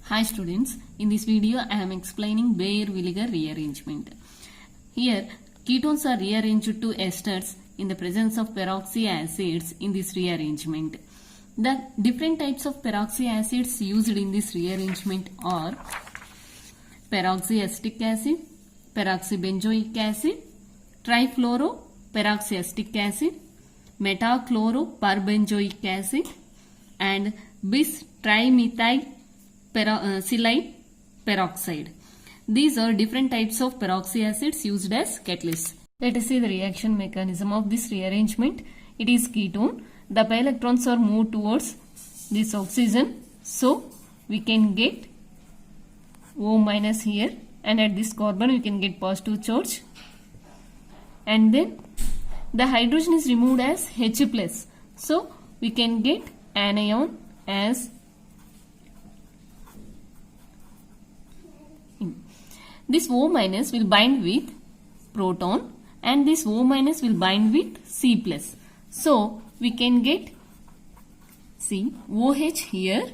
Hi students, in this video I am explaining Baeyer-Villiger rearrangement. Here ketones are rearranged to esters in the presence of peroxy acids in this rearrangement. The different types of peroxy acids used in this rearrangement are peroxyacetic acid, peroxybenzoic acid, trifluoroperoxyacetic acid, metachloroperbenzoic acid and bis-trimethylsilide peroxide. These are different types of peroxy acids used as catalysts. Let us see the reaction mechanism of this rearrangement. It is ketone. The pi electrons are moved towards this oxygen. So we can get O minus here, and at this carbon we can get positive charge. And then the hydrogen is removed as H plus. So we can get anion as this O minus will bind with proton and this O minus will bind with C plus. So we can get see OH here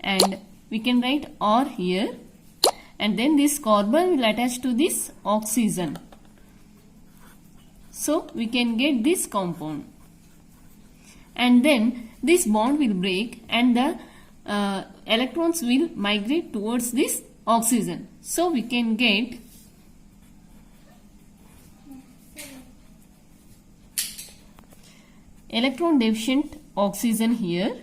and we can write R here, and then this carbon will attach to this oxygen. So we can get this compound, and then this bond will break and the electrons will migrate towards this oxygen. So we can get electron deficient oxygen here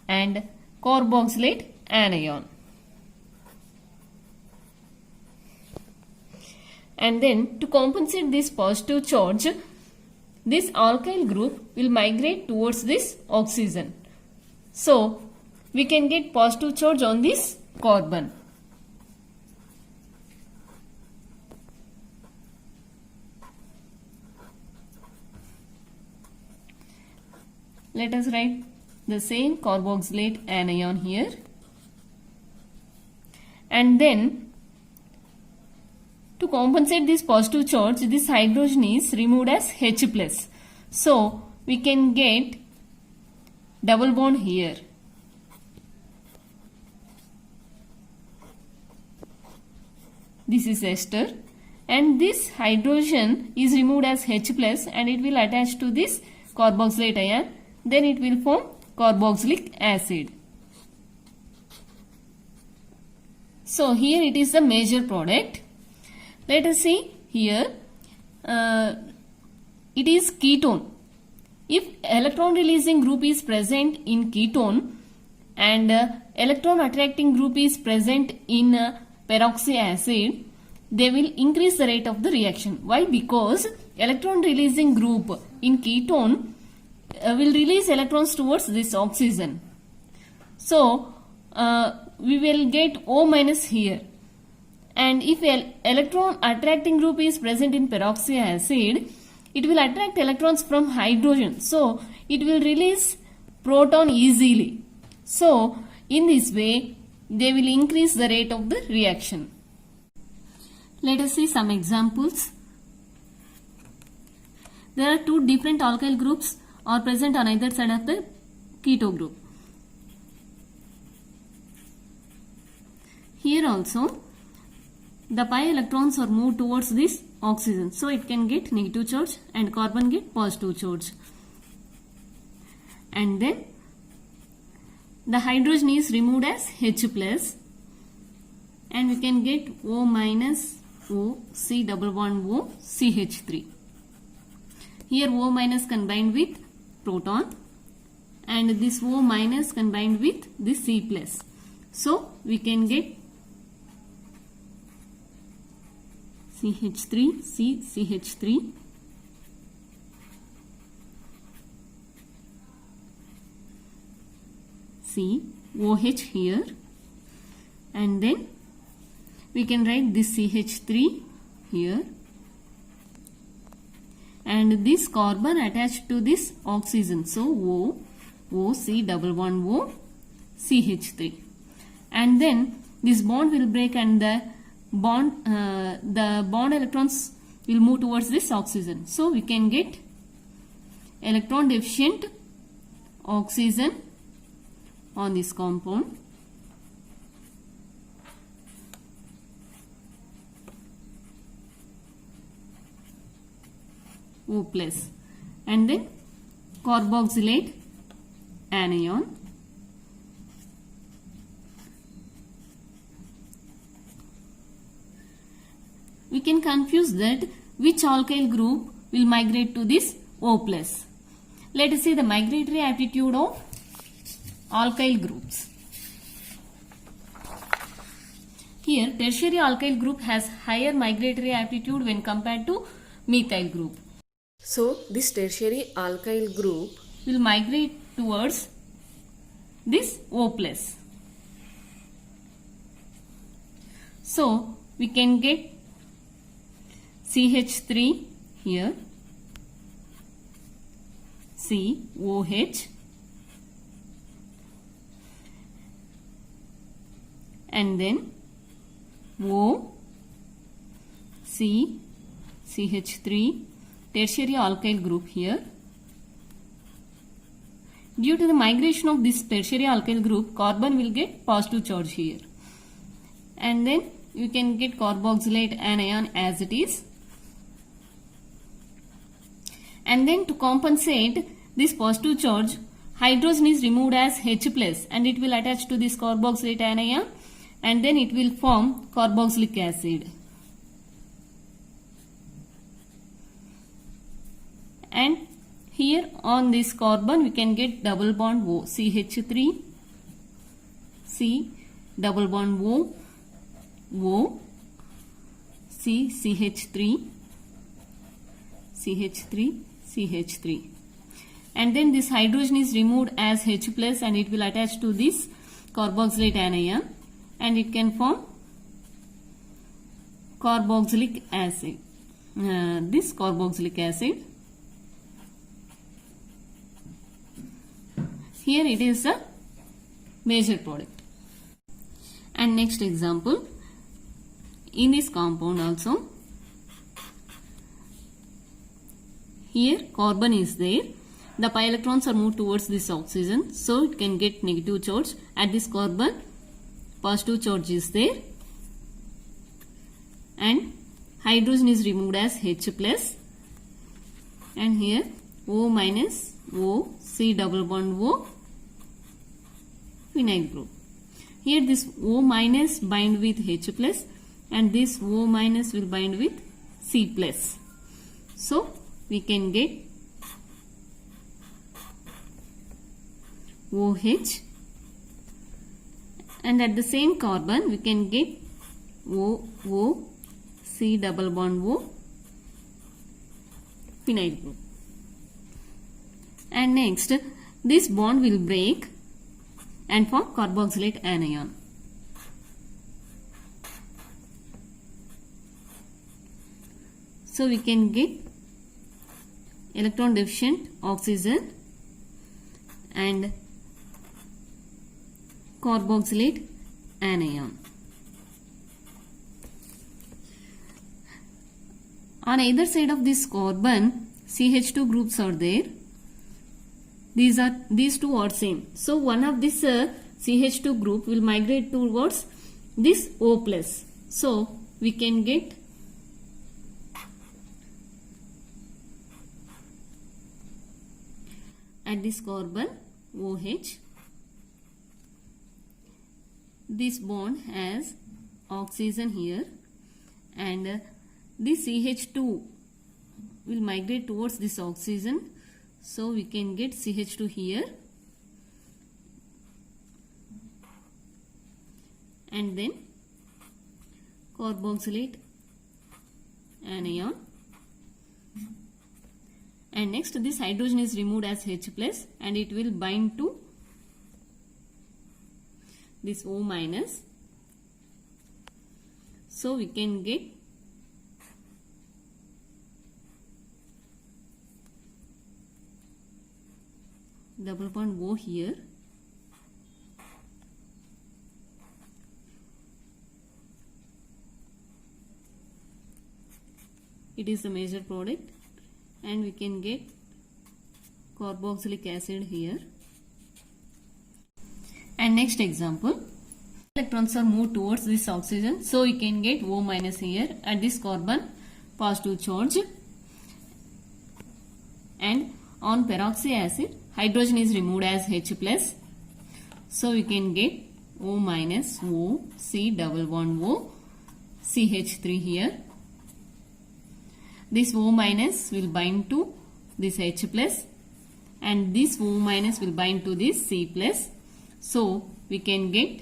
and carboxylate anion. And then to compensate this positive charge, this alkyl group will migrate towards this oxygen. So we can get positive charge on this carbon. Let us write the same carboxylate anion here, and then to compensate this positive charge, this hydrogen is removed as H plus. So we can get double bond here. This is ester, and this hydrogen is removed as H plus and it will attach to this carboxylate ion. Then it will form carboxylic acid. So here it is the major product. Let us see here. It is ketone. If electron releasing group is present in ketone and electron attracting group is present in peroxy acid, they will increase the rate of the reaction. Why? Because electron releasing group in ketone will release electrons towards this oxygen. So we will get O minus here, and if electron attracting group is present in peroxy acid, it will attract electrons from hydrogen, so it will release proton easily. So in this way they will increase the rate of the reaction. Let us see some examples. There are two different alkyl groups are present on either side of the keto group. Here also the pi electrons are moved towards this oxygen, so it can get negative charge and carbon get positive charge. And then the hydrogen is removed as H plus and we can get O minus O, C double bond O, CH3. Here O minus combined with proton and this O minus combined with this C plus. So we can get CH3, C, CH3, C, OH here, and then we can write this CH3 here, and this carbon attached to this oxygen, so O, O, C double bond O, CH3, and then this bond will break and the bond electrons will move towards this oxygen. So we can get electron deficient oxygen on this compound, O plus, and then carboxylate anion, we can confuse that which alkyl group will migrate to this O plus. Let us see the migratory aptitude of alkyl groups. Here tertiary alkyl group has higher migratory aptitude when compared to methyl group. So this tertiary alkyl group Will migrate towards this O plus. So we can get CH3 here, COH, and then O, C, CH3, tertiary alkyl group here. Due to the migration of this tertiary alkyl group, carbon will get positive charge here. And then you can get carboxylate anion as it is. And then to compensate this positive charge, hydrogen is removed as H plus and it will attach to this carboxylate anion and then it will form carboxylic acid. And here on this carbon we can get double bond O, CH3, C, double bond O, C, CH3, CH3, CH3. And then this hydrogen is removed as H plus and it will attach to this carboxylate anion and it can form carboxylic acid. This carboxylic acid. Here it is a major product. And next example, in this compound also, here carbon is there. The pi electrons are moved towards this oxygen, so it can get negative charge. At this carbon, positive charge is there. And hydrogen is removed as H plus. And here O minus O, C double bond O, phenyl group. Here this O minus bind with H plus and this O minus will bind with C plus. So we can get OH and at the same carbon we can get O, C double bond O, phenyl group. And next this bond will break and form carboxylate anion. So we can get electron deficient oxygen and carboxylate anion. On either side of this carbon, CH2 groups are there. These two are same. So one of this CH2 group will migrate towards this O plus. So we can get at this carbon OH. This bond has oxygen here and this CH2 will migrate towards this oxygen. So we can get CH2 here and then carboxylate anion. And next this hydrogen is removed as H plus and it will bind to this O minus. So we can get double bond O here. It is the major product and we can get carboxylic acid here. And next example, electrons are moved towards this oxygen, so we can get O minus here. At this carbon, positive charge and on peroxy acid hydrogen is removed as H plus. So we can get O minus O C double bond O CH3 here. This O minus will bind to this H plus and this O minus will bind to this C plus. So we can get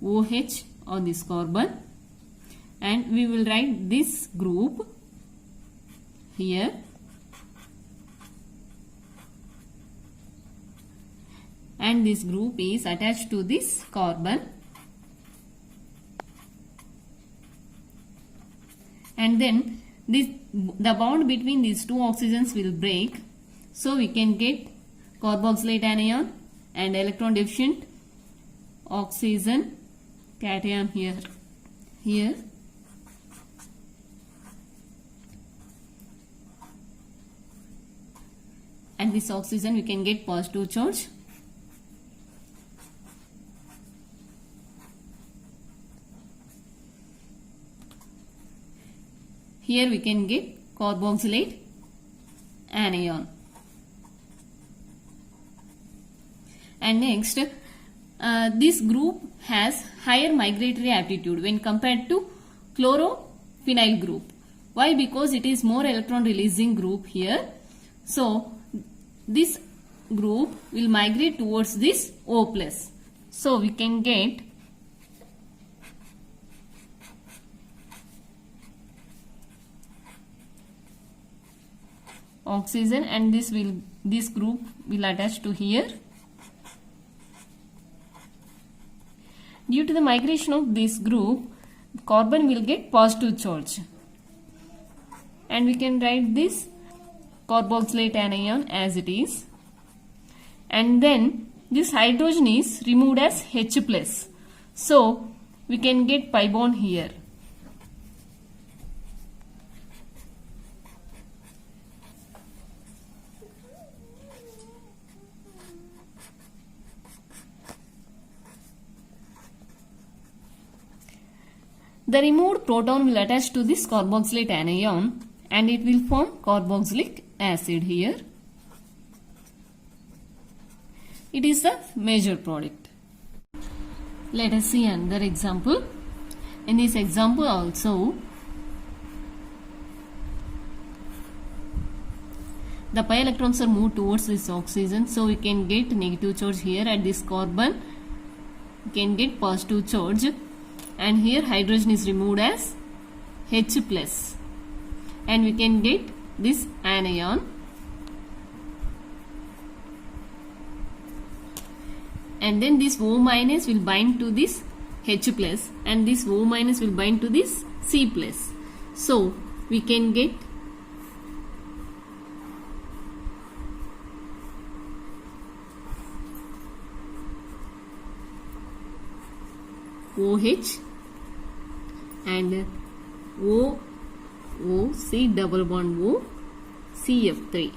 OH on this carbon, and we will write this group here, and this group is attached to this carbon, and then the bond between these two oxygens will break, so we can get carboxylate anion and electron deficient oxygen cation here, and this oxygen we can get positive charge. Here we can get carboxylate anion. And next, this group has higher migratory aptitude when compared to chlorophenyl group. Why? Because it is more electron releasing group here. So this group will migrate towards this O plus. So we can get oxygen, and this group will attach to here. Due to the migration of this group, carbon will get positive charge, and we can write this carboxylate anion as it is, and then this hydrogen is removed as H plus, so we can get pi bond here. The removed proton will attach to this carboxylate anion and it will form carboxylic acid here. It is the major product. Let us see another example. In this example also, the pi electrons are moved towards this oxygen, so we can get negative charge here at this carbon. We can get positive charge, and here hydrogen is removed as H plus, and we can get this anion, and then this O minus will bind to this H plus and this O minus will bind to this C plus, so we can get OH and OC double bond O CF3,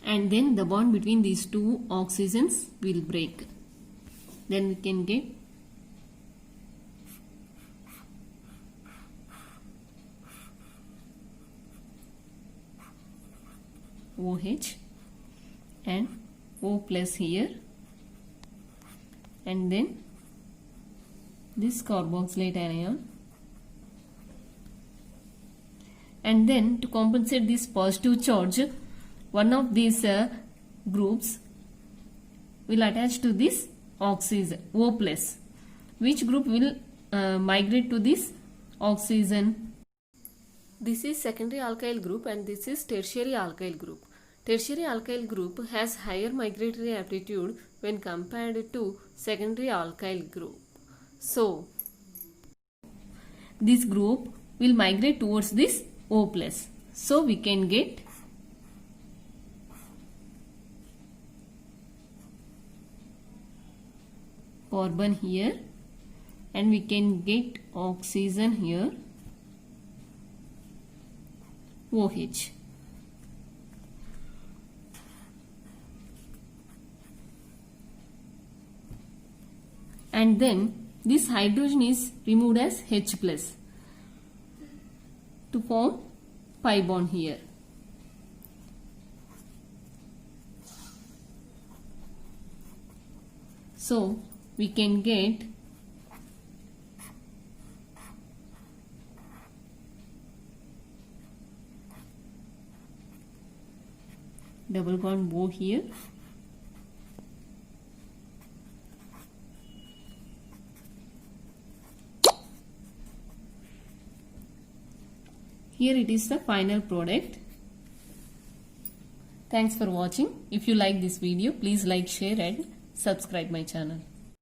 and then the bond between these two oxygens will break. Then we can get OH and O plus here, and then this carboxylate anion, and then to compensate this positive charge, one of these groups will attach to this oxygen O plus. Which group will migrate to this oxygen? This is secondary alkyl group and this is tertiary alkyl group. Tertiary alkyl group has higher migratory aptitude when compared to secondary alkyl group. So this group will migrate towards this O plus. So we can get carbon here, and we can get oxygen here, OH. And then this hydrogen is removed as H plus to form pi bond here. So we can get double bond bow here. Here it is the final product. Thanks for watching. If you like this video, please like, share and subscribe my channel.